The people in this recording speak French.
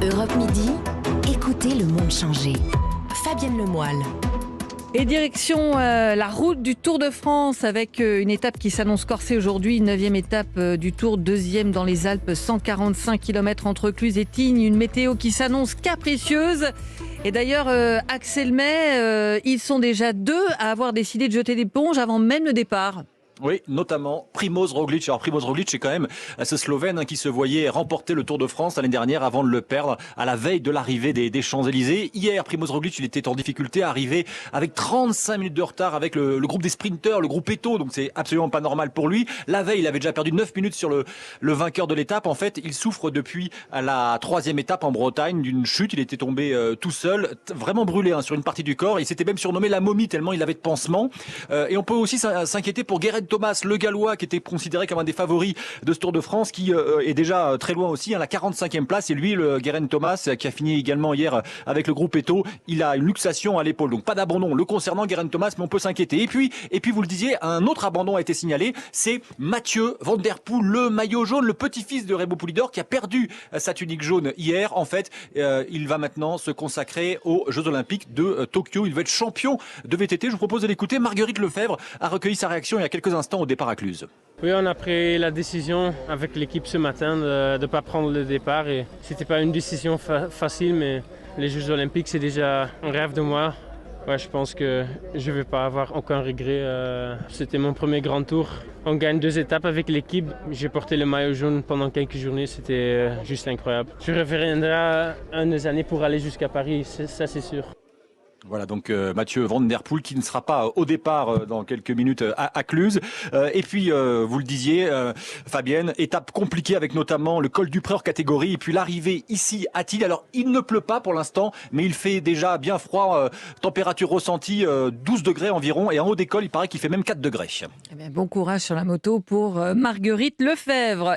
Europe Midi, écoutez le monde changer. Fabienne Lemoyle. Et direction la route du Tour de France avec une étape qui s'annonce corsée aujourd'hui, 9e étape du Tour, 2e dans les Alpes, 145 km entre Cluse et Tignes, une météo qui s'annonce capricieuse. Et d'ailleurs, Axel May, ils sont déjà 2 à avoir décidé de jeter l'éponge avant même le départ. Oui, notamment Primož Roglič. Alors Primož Roglič, c'est quand même ce Slovène qui se voyait remporter le Tour de France l'année dernière avant de le perdre à la veille de l'arrivée des Champs-Élysées. Hier, Primož Roglič, il était en difficulté, arrivé avec 35 minutes de retard avec le groupe des sprinteurs, le groupe Eto, donc c'est absolument pas normal pour lui. La veille, il avait déjà perdu 9 minutes sur le vainqueur de l'étape. En fait, il souffre depuis la 3e étape en Bretagne d'une chute. Il était tombé tout seul, vraiment brûlé sur une partie du corps. Il s'était même surnommé la momie tellement il avait de pansements. Et on peut aussi s'inquiéter pour Geraint Thomas, le Gallois, qui était considéré comme un des favoris de ce Tour de France, qui est déjà très loin aussi, à la 45e place. Et lui, le Geraint Thomas, qui a fini également hier avec le groupe Eto, il a une luxation à l'épaule. Donc pas d'abandon le concernant, Geraint Thomas, mais on peut s'inquiéter. Et puis, vous le disiez, un autre abandon a été signalé. C'est Mathieu Van Der Poel, le maillot jaune, le petit-fils de Remo Poulidor, qui a perdu sa tunique jaune hier. En fait, il va maintenant se consacrer aux Jeux Olympiques de Tokyo. Il va être champion de VTT. Je vous propose de l'écouter. Marguerite Lefebvre a recueilli sa réaction il y a quelques instants au départ à Cluse. Oui, on a pris la décision avec l'équipe ce matin de ne pas prendre le départ. Et c'était pas une décision facile, mais les Jeux Olympiques, c'est déjà un rêve de moi. Ouais, je pense que je ne vais pas avoir aucun regret. C'était mon premier grand tour. On gagne 2 étapes avec l'équipe. J'ai porté le maillot jaune pendant quelques journées. C'était juste incroyable. Je reviendrai un des années pour aller jusqu'à Paris, ça c'est sûr. Voilà donc Mathieu Van Der Poel qui ne sera pas au départ dans quelques minutes à Cluse. Et puis vous le disiez Fabienne, étape compliquée avec notamment le col du Pré hors catégorie et puis l'arrivée ici à Tignes. Alors il ne pleut pas pour l'instant mais il fait déjà bien froid, température ressentie 12 degrés environ et en haut des cols il paraît qu'il fait même 4 degrés. Eh bien, bon courage sur la moto pour Marguerite Lefebvre.